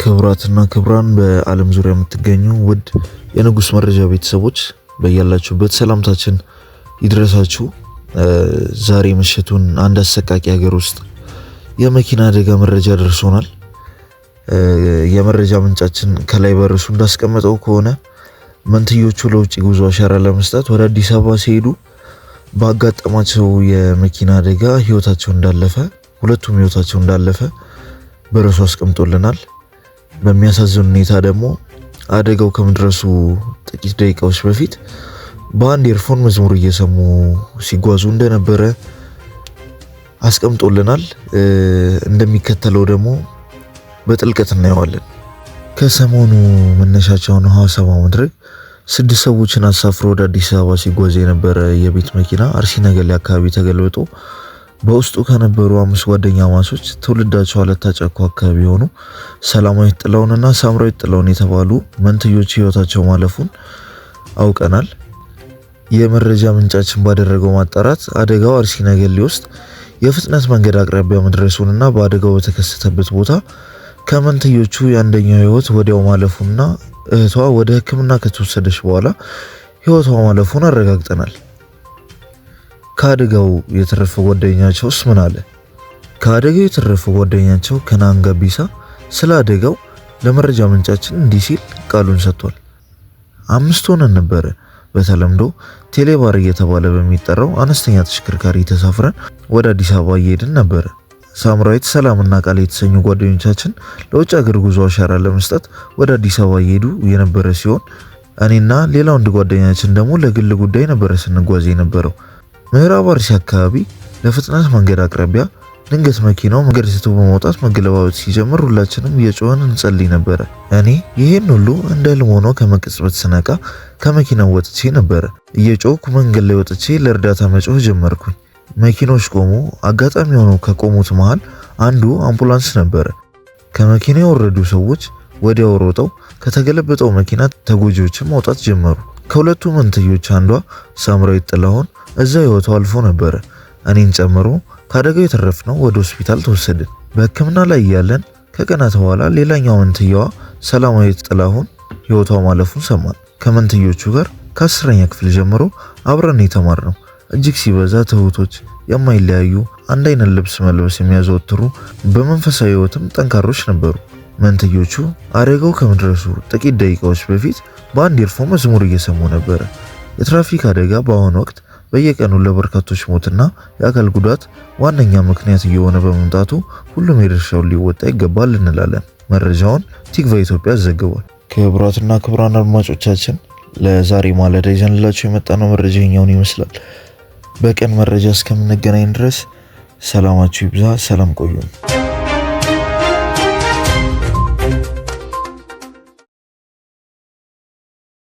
ክብራትና ክብራን በዓለም ዙሪያ የምትገኙ ውድ የንጉስ መረጃ ቤተሰቦች በያላችሁበት ሰላምታችን ይድረሳችሁ። ዛሬ ምሽቱን አንድ አሰቃቂ ሀገር ውስጥ የመኪና አደጋ መረጃ ደርሶናል። የመረጃ ምንጫችን ከላይ በርሱ እንዳስቀመጠው ከሆነ መንትዮቹ ለውጭ ጉዞ አሻራ ለመስጠት ወደ አዲስ አበባ ሲሄዱ ባጋጠማቸው የመኪና አደጋ ሁለቱም ህይወታቸው እንዳለፈ በርሱ አስቀምጦልናል። በሚያሳዝን ሁኔታ ደግሞ አደጋው ከመድረሱ ጥቂት ደቂቃዎች በፊት በአንድ ኤርፎን መዝሙር እየሰሙ ሲጓዙ እንደነበረ አስቀምጦልናል። እንደሚከተለው ደግሞ በጥልቀት እናየዋለን። ከሰሞኑ መነሻቸውን ሐዋሳ በማድረግ 6 ሰዎችን አሳፍሮ ወደ አዲስ አበባ ሲጓዝ የነበረ የቤት መኪና አርሲ ነገሌ አካባቢ ተገልብጦ በውስጡ ከነበሩ 5 ጓደኛ ማቾች ትውልዳቸው አለታ ጫኮ አካባቢ የሆኑ ሰላማዊት ጥላውንና ሳምራዊት ጥላውን የተባሉ መንትዮች ህይወታቸው ማለፉን አውቀናል። የመረጃ ምንጫችን ባደረገው ማጣራት አደጋው አርሲ ነገሌ ውስጥ የፍጥነት መንገድ አቅራቢያ መድረሱንና በአደጋው በተከሰተበት ቦታ ከመንትዮቹ የአንደኛው ህይወት ወዲያው ማለፉና እህቷ ወደ ሕክምና ከተወሰደች በኋላ ህይወቷ ማለፉን አረጋግጠናል። ከአደጋው የተረፈው ጓደኛቸውስ ምን አለ? ከአደጋው የተረፈው ጓደኛቸው ከናን ጋቢሳ ስለ አደጋው ለመረጃ ምንጫችን እንዲህ ሲል ቃሉን ሰጥቷል። 5 ሆነን ነበረ። በተለምዶ ቴሌባር እየተባለ በሚጠራው አነስተኛ ተሽከርካሪ ተሳፍረን ወደ አዲስ አበባ እየሄድን ነበረ። ሳምራዊት፣ ሰላምና ቃል የተሰኙ ጓደኞቻችን ለውጭ ሀገር ጉዞ አሻራ ለመስጠት ወደ አዲስ አበባ እየሄዱ የነበረ ሲሆን እኔና ሌላ አንድ ጓደኛችን ደግሞ ለግል ጉዳይ ነበረ ስንጓዝ የነበረው። ምዕራብ አርሲ አካባቢ ለፍጥነት መንገድ አቅራቢያ ድንገት መኪናው መንገድ ስቶ በመውጣት መገለባበጥ ሲጀምር ሁላችንም እየጮህን እንጸልይ ነበረ። እኔ ይሄን ሁሉ እንደ ህልም ሆኖ ከመቅጽበት ስነቃ ከመኪናው ወጥቼ ነበረ። እየጮህኩ መንገድ ላይ ወጥቼ ለእርዳታ መጮህ ጀመርኩኝ። መኪኖች ቆሙ። አጋጣሚ ሆኖ ከቆሙት መሃል አንዱ አምቡላንስ ነበረ። ከመኪና የወረዱ ሰዎች ወዲያው ሮጠው ከተገለበጠው መኪና ተጎጂዎችን ማውጣት ጀመሩ። ከሁለቱ መንትዮች አንዷ ሳምራዊት ጥላሁን እዛ ህይወቷ አልፎ ነበረ። እኔን ጨምሮ ከአደጋው የተረፍነው ወደ ሆስፒታል ተወሰድን። በህክምና ላይ እያለን ከቀናት በኋላ ሌላኛው መንትያዋ ሰላማዊት ጥላሁን ህይወቷ ማለፉን ሰማን። ከመንትዮቹ ጋር ከ10ኛ ክፍል ጀምሮ አብረን የተማርነው እጅግ ሲበዛ ትሁቶች፣ የማይለያዩ አንድ አይነት ልብስ መልበስ የሚያዘወትሩ በመንፈሳዊ ህይወትም ጠንካሮች ነበሩ። መንትዮቹ አደጋው ከመድረሱ ጥቂት ደቂቃዎች በፊት በአንድ ኤርፎን መዝሙር እየሰሙ ነበረ። የትራፊክ አደጋ በአሁኑ ወቅት በየቀኑ ለበርካቶች ሞትና የአካል ጉዳት ዋነኛ ምክንያት እየሆነ በመምጣቱ ሁሉም የድርሻውን ሊወጣ ይገባል እንላለን። መረጃውን ቲክቫ ኢትዮጵያ ዘግቧል። ክቡራትና ክቡራን አድማጮቻችን ለዛሬ ማለዳ ይዘንላችሁ የመጣነው መረጃ ይኸኛውን ይመስላል። በቀን መረጃ እስከምንገናኝ ድረስ ሰላማችሁ ይብዛ። ሰላም ቆዩን።